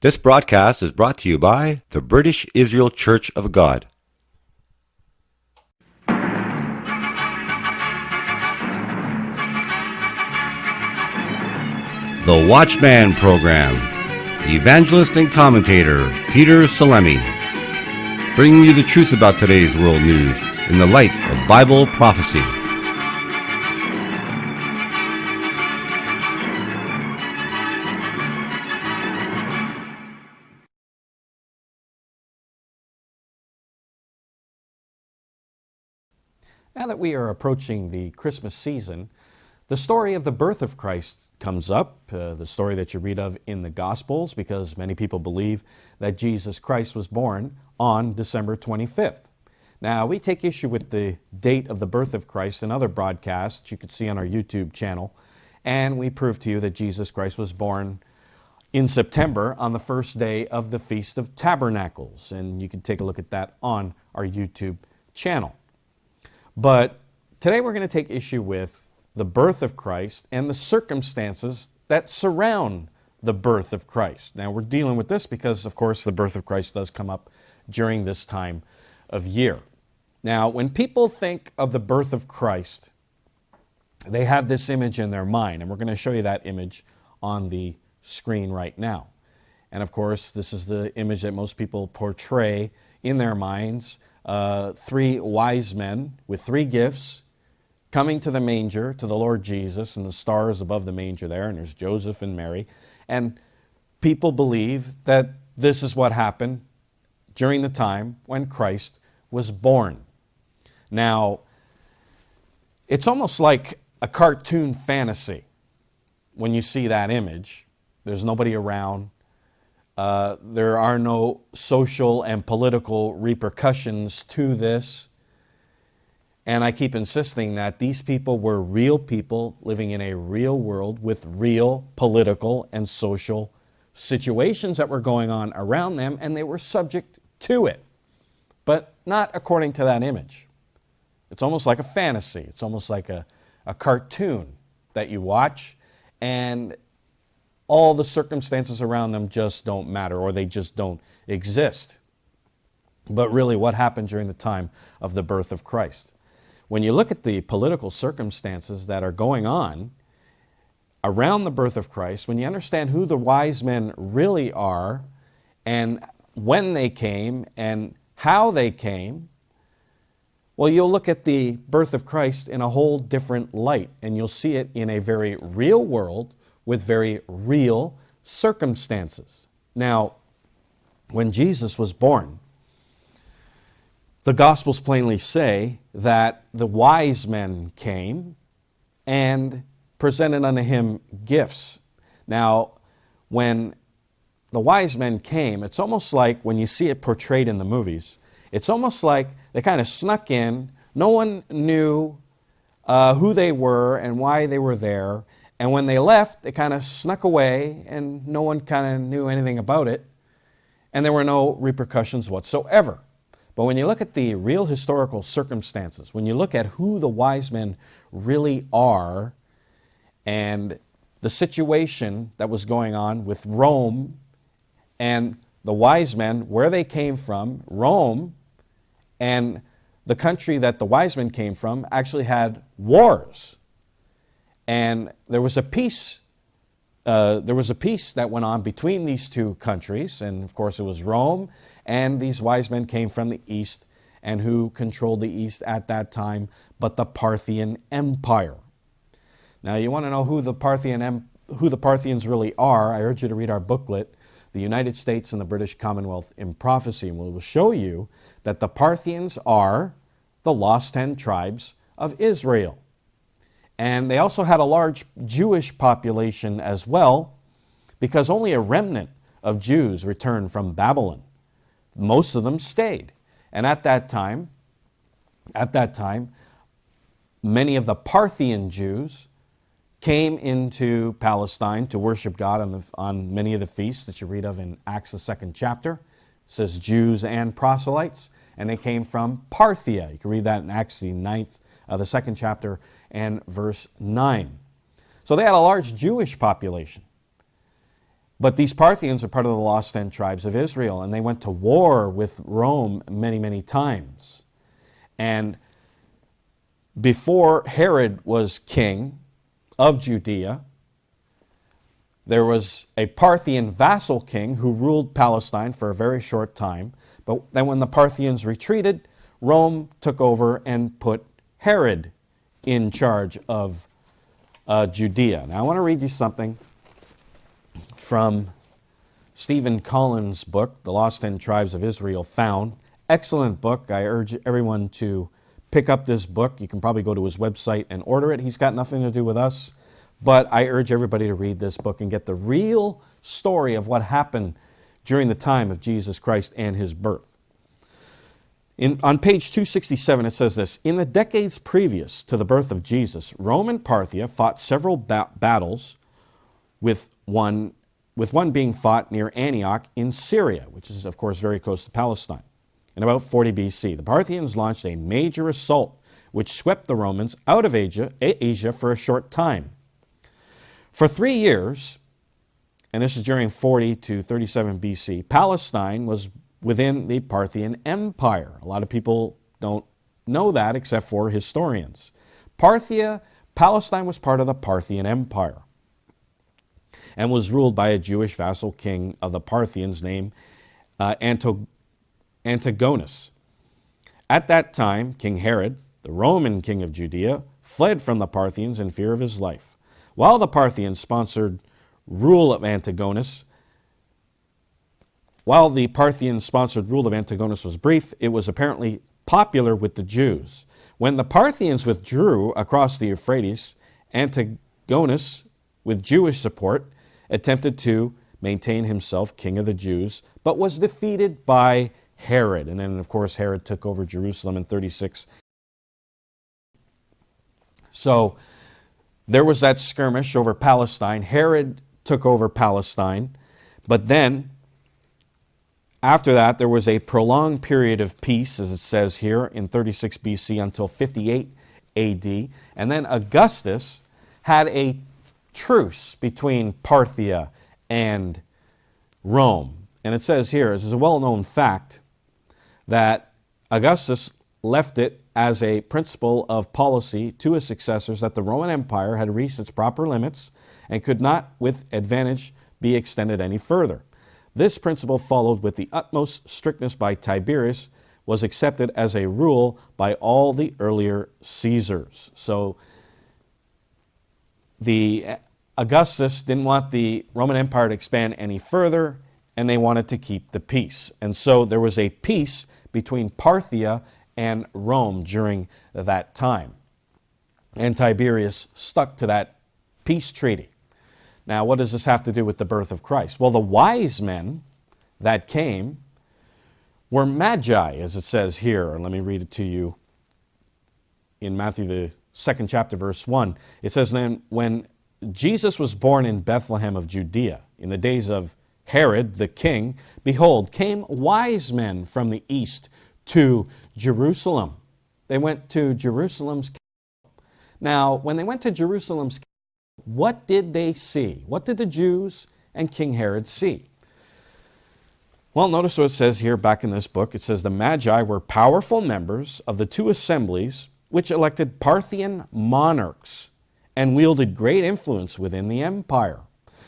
This broadcast is brought to you by the British Israel Church of God. The Watchman program. Evangelist and commentator Peter Salemi, bringing you the truth about today's world news in the light of Bible prophecy. Now that we are approaching the Christmas season, the story of the birth of Christ comes up, the story that you read of in the Gospels, because many people believe that Jesus Christ was born on December 25th. Now, we take issue with the date of the birth of Christ in other broadcasts you could see on our YouTube channel, and we prove to you that Jesus Christ was born in September on the first day of the Feast of Tabernacles, and you can take a look at that on our YouTube channel. But today we're going to take issue with the birth of Christ and the circumstances that surround the birth of Christ. Now we're dealing with this because, of course, the birth of Christ does come up during this time of year. Now, when people think of the birth of Christ, they have this image in their mind, and we're going to show you that image on the screen right now. And of course, this is the image that most people portray in their minds. Three wise men with three gifts coming to the manger, to the Lord Jesus, and the stars above the manger there, and there's Joseph and Mary. And people believe that this is what happened during the time when Christ was born. Now, it's almost like a cartoon fantasy when you see that image. There's nobody around. There are no social and political repercussions to this. And I keep insisting that these people were real people living in a real world with real political and social situations that were going on around them, and they were subject to it, but not according to that image. It's almost like a fantasy. It's almost like a cartoon that you watch, and all the circumstances around them just don't matter, or they just don't exist. But really, what happened during the time of the birth of Christ? When you look at the political circumstances that are going on around the birth of Christ, when you understand who the wise men really are, and when they came, and how they came, well, you'll look at the birth of Christ in a whole different light, and you'll see it in a very real world, with very real circumstances. Now, when Jesus was born, the Gospels plainly say that the wise men came and presented unto him gifts. Now, when the wise men came, it's almost like when you see it portrayed in the movies, it's almost like they kind of snuck in. No one knew who they were and why they were there. And when they left, they kind of snuck away, and no one kind of knew anything about it, and there were no repercussions whatsoever. But when you look at the real historical circumstances, when you look at who the wise men really are, and the situation that was going on with Rome and the wise men, where they came from, Rome and the country that the wise men came from actually had wars. And there was a peace that went on between these two countries, and of course it was Rome, and these wise men came from the east, and who controlled the east at that time but the Parthian Empire. Now, you want to know who the Parthians really are? I urge you to read our booklet, The United States and the British Commonwealth in Prophecy, and we will show you that the Parthians are the lost 10 tribes of Israel. And they also had a large Jewish population as well, because only a remnant of Jews returned from Babylon. Most of them stayed. And at that time, many of the Parthian Jews came into Palestine to worship God on many of the feasts that you read of in Acts, the 2nd chapter. It says Jews and proselytes, and they came from Parthia. You can read that in Acts, the 2nd chapter, and verse 9. So they had a large Jewish population. But these Parthians are part of the lost 10 tribes of Israel, and they went to war with Rome many, many times. And before Herod was king of Judea, there was a Parthian vassal king who ruled Palestine for a very short time. But then when the Parthians retreated, Rome took over and put Herod in charge of Judea. Now I want to read you something from Stephen Collins' book, The Lost 10 Tribes of Israel Found. Excellent book. I urge everyone to pick up this book. You can probably go to his website and order it. He's got nothing to do with us, but I urge everybody to read this book and get the real story of what happened during the time of Jesus Christ and his birth. On page 267 it says this: in the decades previous to the birth of Jesus, Rome and Parthia fought several battles, with one being fought near Antioch in Syria, which is of course very close to Palestine. In about 40 BC, the Parthians launched a major assault which swept the Romans out of Asia for a short time. For 3 years, and this is during 40 to 37 BC, Palestine was within the Parthian Empire. A lot of people don't know that except for historians. Palestine was part of the Parthian Empire and was ruled by a Jewish vassal king of the Parthians named Antigonus. At that time, King Herod, the Roman king of Judea, fled from the Parthians in fear of his life. While the Parthian-sponsored rule of Antigonus was brief, it was apparently popular with the Jews. When the Parthians withdrew across the Euphrates, Antigonus, with Jewish support, attempted to maintain himself king of the Jews, but was defeated by Herod. And then, of course, Herod took over Jerusalem in 36. So there was that skirmish over Palestine. Herod took over Palestine, but then after that, there was a prolonged period of peace, as it says here, in 36 BC until 58 AD. And then Augustus had a truce between Parthia and Rome. And it says here, this is a well-known fact, that Augustus left it as a principle of policy to his successors that the Roman Empire had reached its proper limits and could not with advantage be extended any further. This principle, followed with the utmost strictness by Tiberius, was accepted as a rule by all the earlier Caesars. So the Augustus didn't want the Roman Empire to expand any further, and they wanted to keep the peace. And so there was a peace between Parthia and Rome during that time. And Tiberius stuck to that peace treaty. Now, what does this have to do with the birth of Christ? Well, the wise men that came were magi, as it says here. Let me read it to you in Matthew, the 2nd chapter, verse 1. It says, then when Jesus was born in Bethlehem of Judea, in the days of Herod the king, behold, came wise men from the east to Jerusalem. They went to Jerusalem's capital. Now, when they went to Jerusalem's capital, what did they see? What did the Jews and King Herod see? Well, notice what it says here back in this book. It says, the Magi were powerful members of the two assemblies which elected Parthian monarchs and wielded great influence within the empire.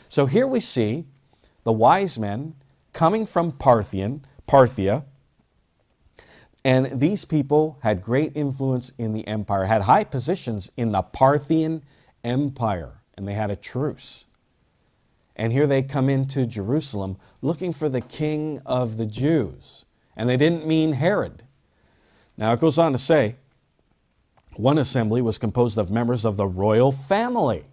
So here we see the wise men coming from Parthia, and these people had great influence in the empire, had high positions in the Parthian Empire, and they had a truce. And here they come into Jerusalem looking for the king of the Jews. And they didn't mean Herod. Now it goes on to say, one assembly was composed of members of the royal family,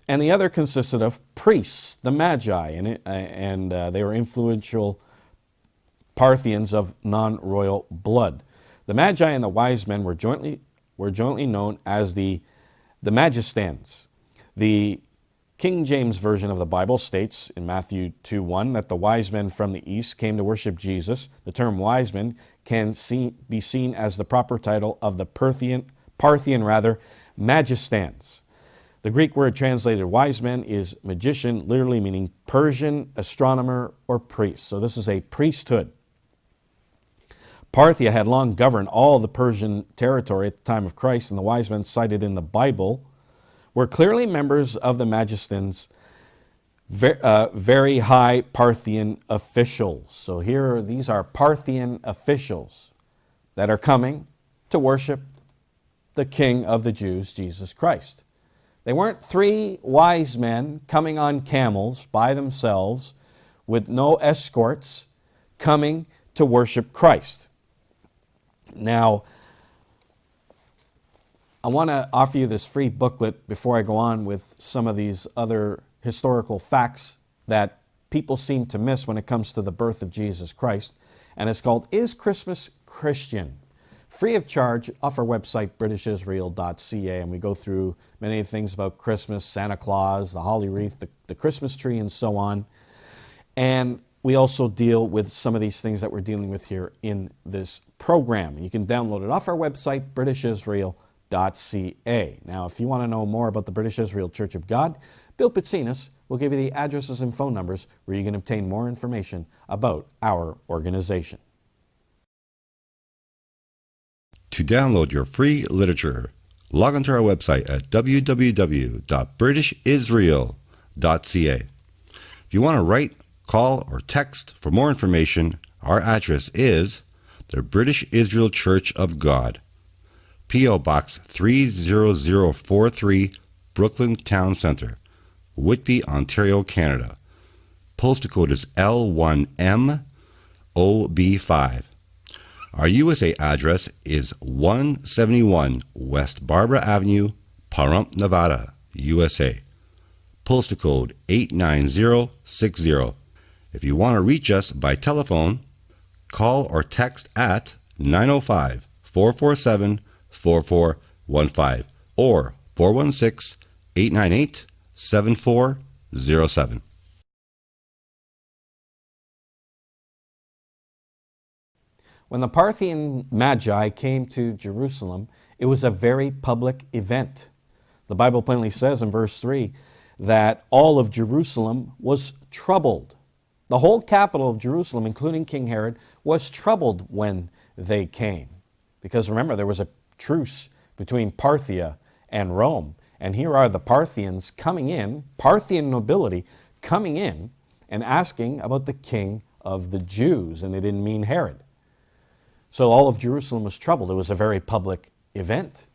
and the other consisted of priests, the Magi, and they were influential Parthians of non-royal blood. The Magi and the wise men were jointly known as the Magistans. The King James Version of the Bible states in Matthew 2:1 that the wise men from the east came to worship Jesus. The term wise men can be seen as the proper title of the Parthian Magistans. The Greek word translated wise men is magician, literally meaning Persian astronomer or priest. So this is a priesthood. Parthia had long governed all the Persian territory at the time of Christ, and the wise men cited in the Bible were clearly members of the Magistan's very high Parthian officials. So these are Parthian officials that are coming to worship the King of the Jews, Jesus Christ. They weren't three wise men coming on camels by themselves with no escorts coming to worship Christ. Now, I want to offer you this free booklet before I go on with some of these other historical facts that people seem to miss when it comes to the birth of Jesus Christ. And it's called, Is Christmas Christian? Free of charge off our website, britishisrael.ca. And we go through many things about Christmas, Santa Claus, the holly wreath, the Christmas tree, and so on. And we also deal with some of these things that we're dealing with here in this program. You can download it off our website, britishisrael.ca. Now, if you want to know more about the British Israel Church of God, Bill Pitzinas will give you the addresses and phone numbers where you can obtain more information about our organization. To download your free literature, log onto our website at www.britishisrael.ca. If you want to write, call, or text for more information, our address is the British Israel Church of God, P.O. Box 30043, Brooklyn Town Center, Whitby, Ontario, Canada. Postal code is L1MOB5. Our USA address is 171 West Barbara Avenue, Pahrump, Nevada, USA. Postal code 89060. If you want to reach us by telephone, call or text at 905-447-4415 or 416-898-7407. When the Parthian Magi came to Jerusalem, it was a very public event. The Bible plainly says in verse 3 that all of Jerusalem was troubled. The whole capital of Jerusalem, including King Herod, was troubled when they came. Because remember, there was a truce between Parthia and Rome. And here are the Parthians coming in, Parthian nobility coming in and asking about the King of the Jews. And they didn't mean Herod. So all of Jerusalem was troubled. It was a very public event.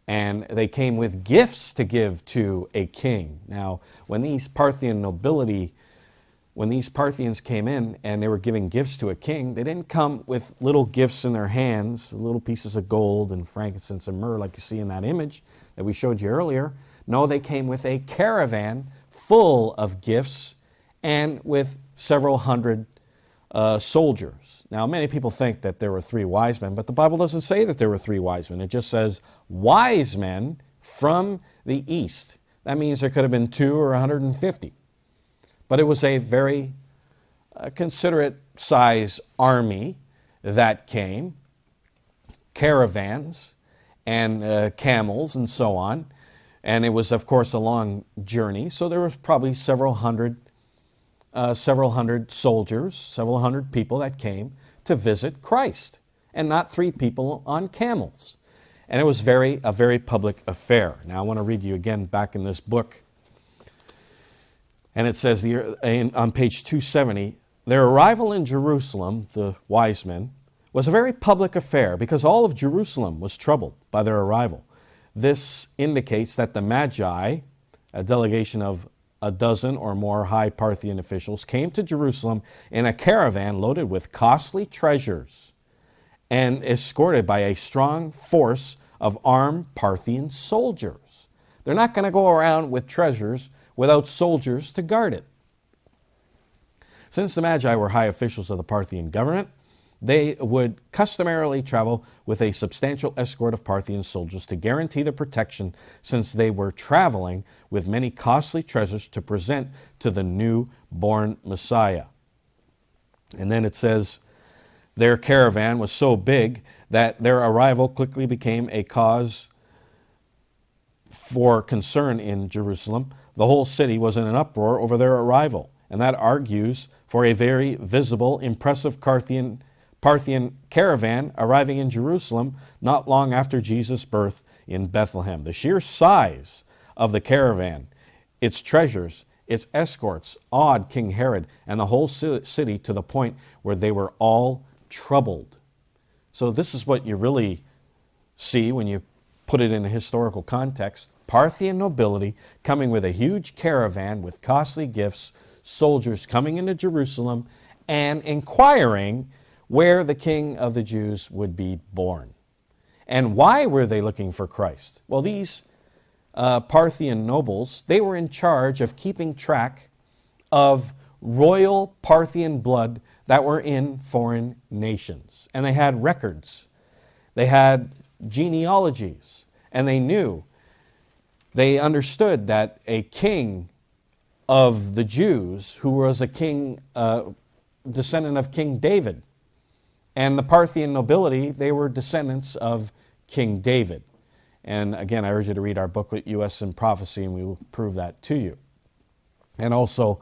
And they came with gifts to give to a king. Now, when these Parthians came in and they were giving gifts to a king, they didn't come with little gifts in their hands, little pieces of gold and frankincense and myrrh like you see in that image that we showed you earlier. No, they came with a caravan full of gifts and with several hundred soldiers. Now, many people think that there were three wise men, but the Bible doesn't say that there were three wise men. It just says wise men from the east. That means there could have been 2 or 150. But it was a very considerate size army that came, caravans and camels and so on. And it was, of course, a long journey. So there was probably several hundred soldiers, several hundred people that came to visit Christ, and not 3 people on camels. And it was a very public affair. Now I want to read you again back in this book. And it says on page 270, their arrival in Jerusalem, the wise men, was a very public affair because all of Jerusalem was troubled by their arrival. This indicates that the Magi, a delegation of a dozen or more high Parthian officials, came to Jerusalem in a caravan loaded with costly treasures and escorted by a strong force of armed Parthian soldiers. They're not going to go around with treasures without soldiers to guard it. Since the Magi were high officials of the Parthian government, they would customarily travel with a substantial escort of Parthian soldiers to guarantee their protection, since they were traveling with many costly treasures to present to the newborn Messiah. And then it says, their caravan was so big that their arrival quickly became a cause for concern in Jerusalem. The whole city was in an uproar over their arrival, and that argues for a very visible, impressive Parthian caravan arriving in Jerusalem not long after Jesus' birth in Bethlehem. The sheer size of the caravan, its treasures, its escorts, awed King Herod and the whole city to the point where they were all troubled. So this is what you really see when you put it in a historical context. Parthian nobility coming with a huge caravan with costly gifts, soldiers coming into Jerusalem and inquiring where the King of the Jews would be born. And why were they looking for Christ? Well, these Parthian nobles, they were in charge of keeping track of royal Parthian blood that were in foreign nations. And they had records. They had genealogies. And they understood that a king of the Jews, who was a king, descendant of King David, and the Parthian nobility, they were descendants of King David. And again, I urge you to read our booklet, U.S. in Prophecy, and we will prove that to you. And also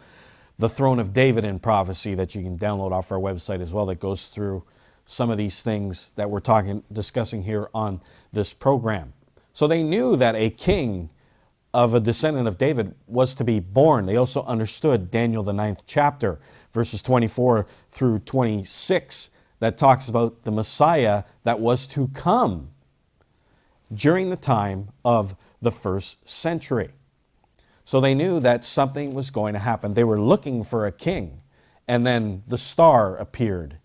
the Throne of David in Prophecy that you can download off our website as well, that goes through some of these things that we're discussing here on this program. So they knew that a king of a descendant of David was to be born. They also understood Daniel, the 9th chapter, verses 24 through 26, that talks about the Messiah that was to come during the time of the first century. So they knew that something was going to happen. They were looking for a king, and then the star appeared,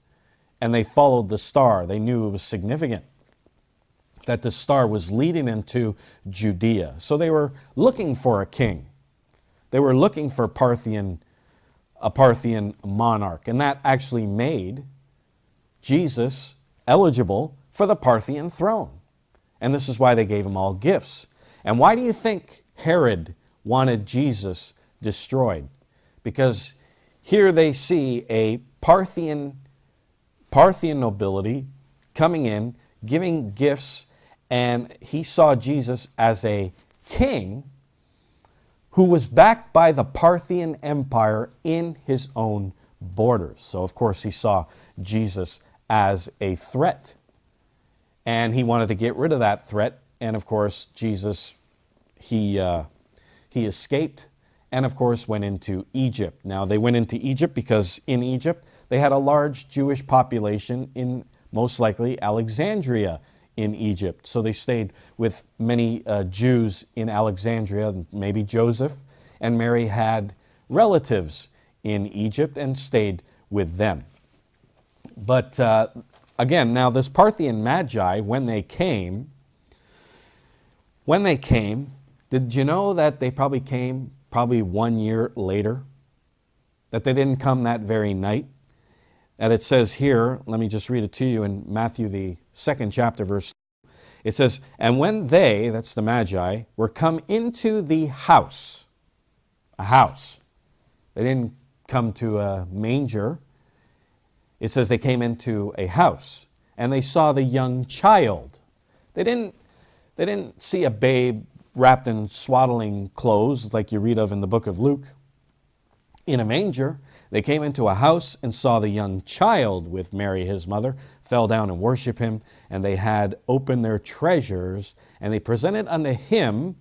and they followed the star. They knew it was significant that the star was leading into Judea. So they were looking for a king. They were looking for a Parthian monarch, and that actually made Jesus eligible for the Parthian throne. And this is why they gave him all gifts. And why do you think Herod wanted Jesus destroyed? Because here they see a Parthian nobility coming in, giving gifts, and he saw Jesus as a king who was backed by the Parthian Empire in his own borders. So, of course, he saw Jesus as a threat. And he wanted to get rid of that threat. And, of course, Jesus, he escaped and, of course, went into Egypt. Now, they went into Egypt because in Egypt they had a large Jewish population in, most likely, Alexandria in Egypt. So they stayed with many Jews in Alexandria. Maybe Joseph and Mary had relatives in Egypt and stayed with them. But again, now this Parthian Magi, when they came, did you know that they probably came 1 year later? That they didn't come that very night? And it says here, let me just read it to you in Matthew the 2nd chapter, verse 2. It says, and when they, that's the Magi, were come into the house, a house. They didn't come to a manger. It says they came into a house, and they saw the young child. They didn't see a babe wrapped in swaddling clothes like you read of in the book of Luke in a manger. They came into a house and saw the young child with Mary, his mother, fell down and worshiped him, and they had opened their treasures, and they presented unto him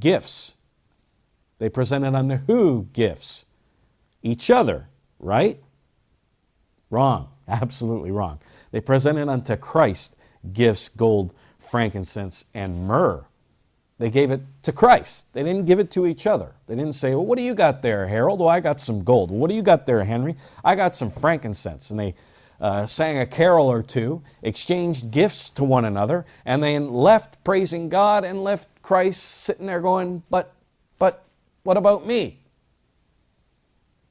gifts. They presented unto who gifts? Each other, right? Wrong. Absolutely wrong. They presented unto Christ gifts, gold, frankincense, and myrrh. They gave it to Christ. They didn't give it to each other. They didn't say, well, what do you got there, Harold? Well, I got some gold. Well, what do you got there, Henry? I got some frankincense. And they sang a carol or two, exchanged gifts to one another, and then left praising God and left Christ sitting there going, but what about me?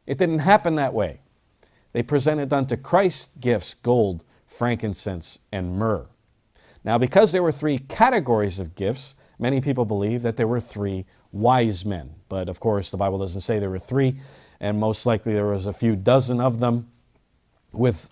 It didn't happen that way. They presented unto Christ gifts, gold, frankincense, and myrrh. Now, because there were three categories of gifts, many people believe that there were three wise men. But, of course, the Bible doesn't say there were three, and most likely there was a few dozen of them with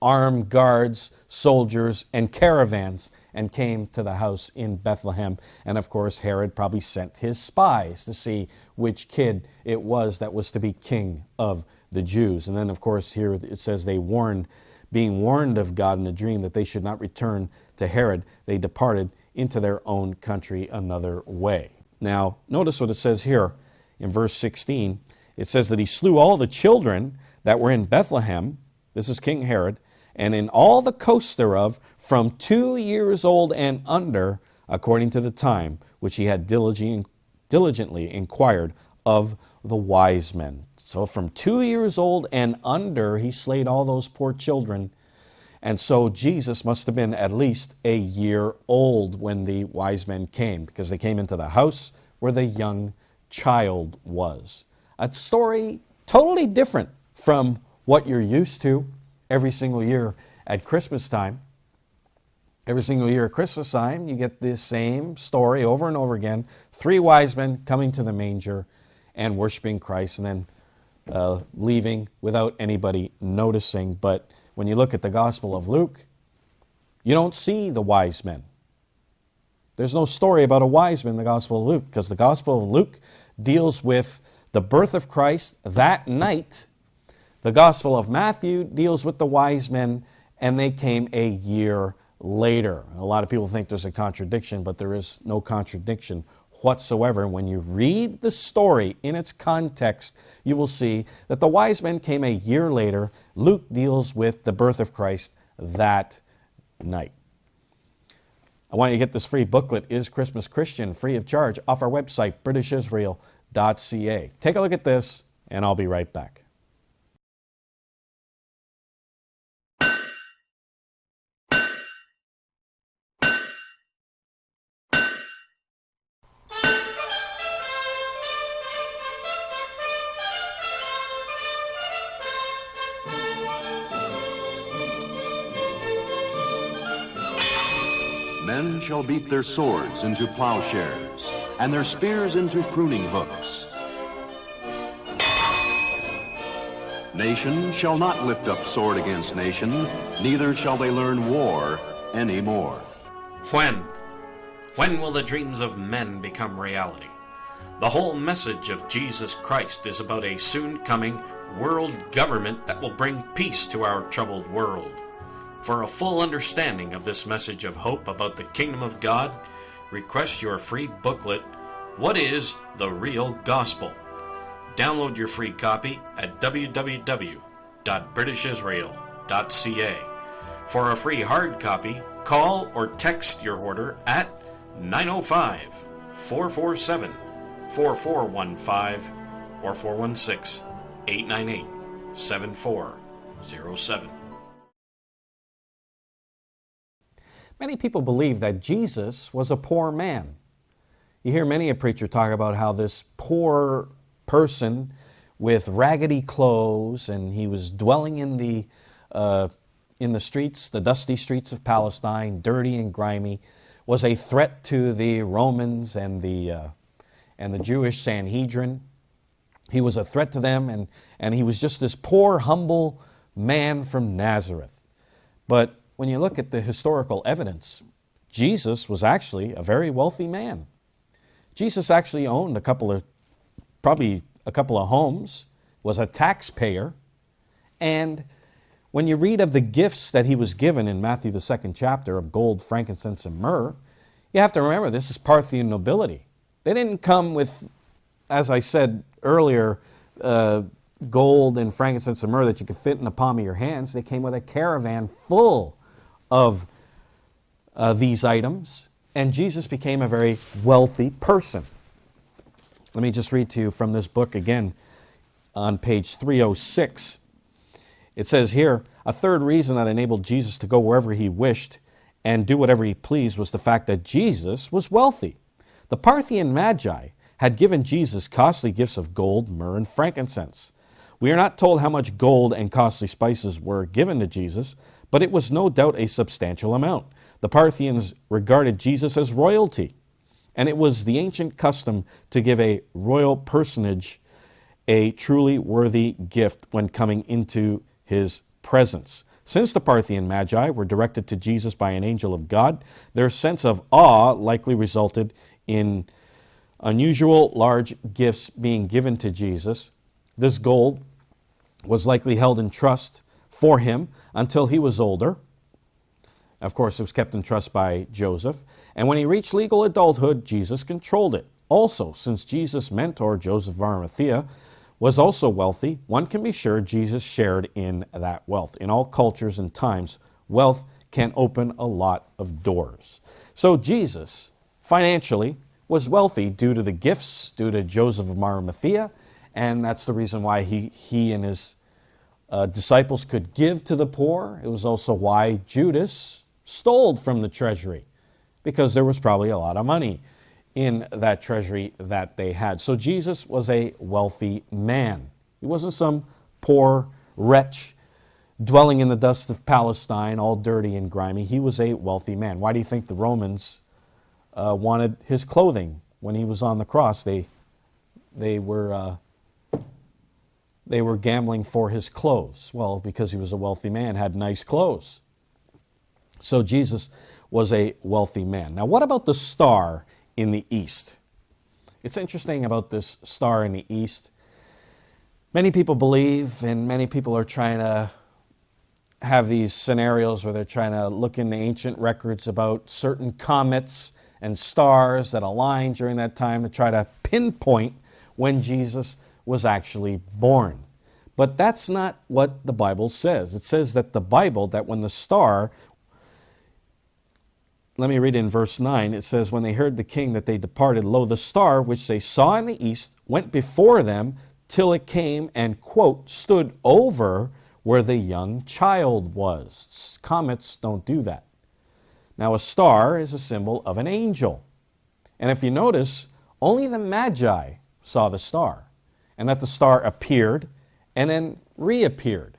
armed guards, soldiers, and caravans and came to the house in Bethlehem. And of course, Herod probably sent his spies to see which kid it was that was to be king of the Jews. And then, of course, here it says being warned of God in a dream that they should not return to Herod, they departed into their own country another way. Now, notice what it says here in verse 16. It says that he slew all the children that were in Bethlehem, this is King Herod, and in all the coasts thereof, from 2 years old and under, according to the time which he had diligently inquired of the wise men. So from 2 years old and under, he slayed all those poor children. And so Jesus must have been at least a year old when the wise men came, because they came into the house where the young child was. A story totally different from what you're used to every single year at Christmas time. Every single year at Christmas time, you get this same story over and over again. 3 wise men coming to the manger and worshiping Christ, and then leaving without anybody noticing. But when you look at the Gospel of Luke, you don't see the wise men. There's no story about a wise man in the Gospel of Luke, because the Gospel of Luke deals with the birth of Christ that night. The Gospel of Matthew deals with the wise men, and they came a year later. A lot of people think there's a contradiction, but there is no contradiction whatsoever. When you read the story in its context, you will see that the wise men came a year later. Luke deals with the birth of Christ that night. I want you to get this free booklet, Is Christmas Christian?, free of charge, off our website, britishisrael.ca. Take a look at this, and I'll be right back. Men shall beat their swords into plowshares, and their spears into pruning hooks. Nation shall not lift up sword against nation, neither shall they learn war any more. When will the dreams of men become reality? The whole message of Jesus Christ is about a soon-coming world government that will bring peace to our troubled world. For a full understanding of this message of hope about the kingdom of God, request your free booklet, What is the Real Gospel? Download your free copy at www.britishisrael.ca. For a free hard copy, call or text your order at 905-447-4415 or 416-898-7407. Many people believe that Jesus was a poor man. You hear many a preacher talk about how this poor person with raggedy clothes, and he was dwelling in the streets, the dusty streets of Palestine, dirty and grimy, was a threat to the Romans and the Jewish Sanhedrin. He was a threat to them, and he was just this poor, humble man from Nazareth. But when you look at the historical evidence, Jesus was actually a very wealthy man. Jesus actually owned probably a couple of homes, was a taxpayer, and when you read of the gifts that he was given in Matthew, the 2nd chapter, of gold, frankincense, and myrrh, you have to remember this is Parthian nobility. They didn't come with, as I said earlier, gold and frankincense and myrrh that you could fit in the palm of your hands. They came with a caravan full of these items, and Jesus became a very wealthy person. Let me just read to you from this book again on page 306. It says here, a third reason that enabled Jesus to go wherever he wished and do whatever he pleased was the fact that Jesus was wealthy. The Parthian Magi had given Jesus costly gifts of gold, myrrh, and frankincense. We are not told how much gold and costly spices were given to Jesus, but it was no doubt a substantial amount. The Parthians regarded Jesus as royalty, and it was the ancient custom to give a royal personage a truly worthy gift when coming into his presence. Since the Parthian Magi were directed to Jesus by an angel of God, their sense of awe likely resulted in unusual large gifts being given to Jesus. This gold was likely held in trust for him until he was older. Of course, it was kept in trust by Joseph. And when he reached legal adulthood, Jesus controlled it. Also, since Jesus' mentor, Joseph of Arimathea, was also wealthy, one can be sure Jesus shared in that wealth. In all cultures and times, wealth can open a lot of doors. So Jesus, financially, was wealthy due to the gifts, due to Joseph of Arimathea, and that's the reason why he and his disciples could give to the poor. It was also why Judas stole from the treasury, because there was probably a lot of money in that treasury that they had. So Jesus was a wealthy man. He wasn't some poor wretch dwelling in the dust of Palestine, all dirty and grimy. He was a wealthy man. Why do you think the Romans wanted his clothing when he was on the cross? They were gambling for his clothes. Well, because he was a wealthy man, had nice clothes. So Jesus was a wealthy man. Now, what about the star in the east? It's interesting about this star in the east. Many people believe, and many people are trying to have these scenarios where they're trying to look in the ancient records about certain comets and stars that aligned during that time to try to pinpoint when Jesus was actually born. But that's not what the Bible says. It says that that when the star, let me read in verse 9, it says, when they heard the king that they departed, lo, the star which they saw in the east went before them till it came and, quote, stood over where the young child was. Comets don't do that. Now, a star is a symbol of an angel. And if you notice, only the Magi saw the star, and that the star appeared and then reappeared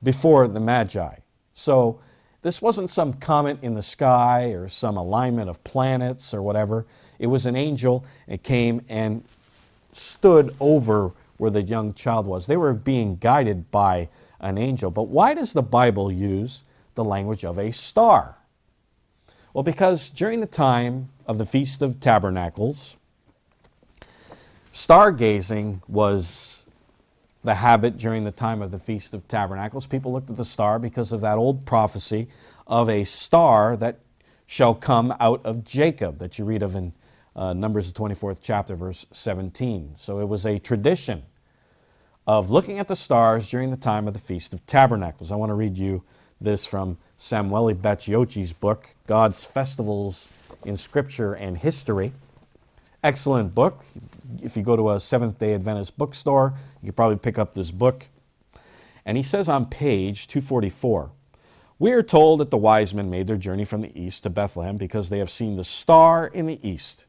before the Magi. So this wasn't some comet in the sky or some alignment of planets or whatever. It was an angel. It came and stood over where the young child was. They were being guided by an angel. But why does the Bible use the language of a star? Well, because during the time of the Feast of Tabernacles, stargazing was the habit during the time of the Feast of Tabernacles. People looked at the star because of that old prophecy of a star that shall come out of Jacob that you read of in Numbers, the 24th chapter, verse 17. So it was a tradition of looking at the stars during the time of the Feast of Tabernacles. I want to read you this from Samuele Bacciocchi's book, God's Festivals in Scripture and History. Excellent book. If you go to a Seventh-day Adventist bookstore, you could probably pick up this book. And he says on page 244, we are told that the wise men made their journey from the east to Bethlehem because they have seen the star in the east.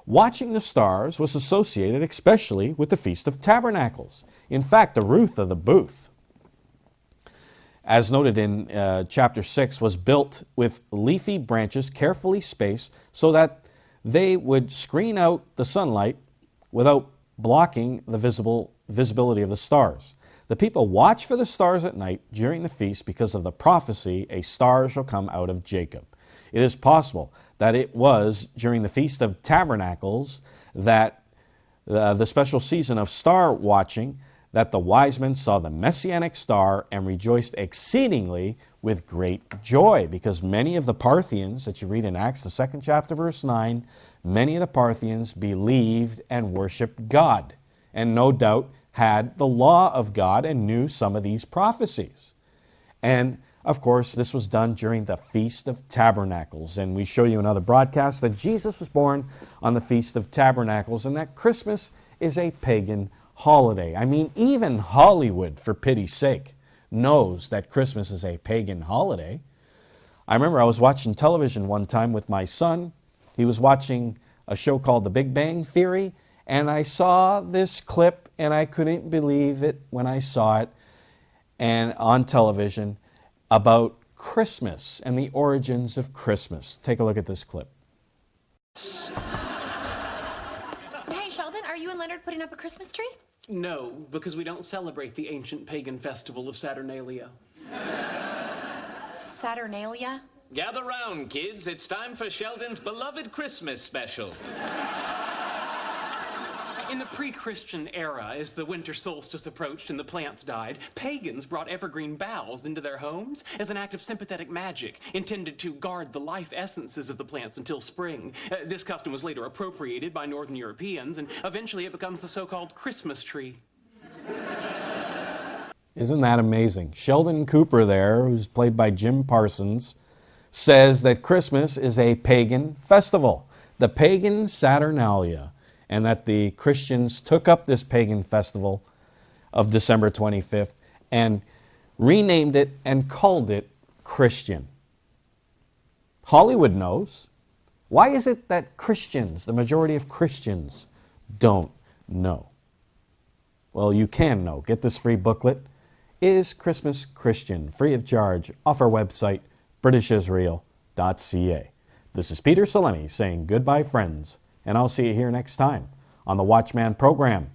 Watching the stars was associated especially with the Feast of Tabernacles. In fact, the Ruth of the Booth, as noted in chapter 6, was built with leafy branches carefully spaced so that they would screen out the sunlight without blocking the visibility of the stars. The people watch for the stars at night during the feast because of the prophecy, a star shall come out of Jacob. It is possible that it was during the Feast of Tabernacles, that the special season of star watching, that the wise men saw the messianic star and rejoiced exceedingly with great joy, because many of the Parthians that you read in Acts, the 2nd chapter, verse 9, many of the Parthians believed and worshiped God, and no doubt had the law of God and knew some of these prophecies. And of course, this was done during the Feast of Tabernacles. And we show you another broadcast that Jesus was born on the Feast of Tabernacles, and that Christmas is a pagan holiday. I mean, even Hollywood, for pity's sake, knows that Christmas is a pagan holiday. I remember I was watching television one time with my son. He was watching a show called The Big Bang Theory, and I saw this clip, and I couldn't believe it when I saw it and on television about Christmas and the origins of Christmas. Take a look at this clip. Hey, Sheldon, are you and Leonard putting up a Christmas tree? No, because we don't celebrate the ancient pagan festival of Saturnalia. Saturnalia? Gather round, kids. It's time for Sheldon's beloved Christmas special. In the pre-Christian era, as the winter solstice approached and the plants died, pagans brought evergreen boughs into their homes as an act of sympathetic magic intended to guard the life essences of the plants until spring. This custom was later appropriated by Northern Europeans, and eventually it becomes the so-called Christmas tree. Isn't that amazing? Sheldon Cooper there, who's played by Jim Parsons, says that Christmas is a pagan festival, the pagan Saturnalia, and that the Christians took up this pagan festival of December 25th and renamed it and called it Christian. Hollywood knows. Why is it that Christians, the majority of Christians, don't know? Well, you can know. Get this free booklet, Is Christmas Christian? Free of charge, off our website, britishisrael.ca. This is Peter Salemi saying goodbye, friends, and I'll see you here next time on the Watchman program.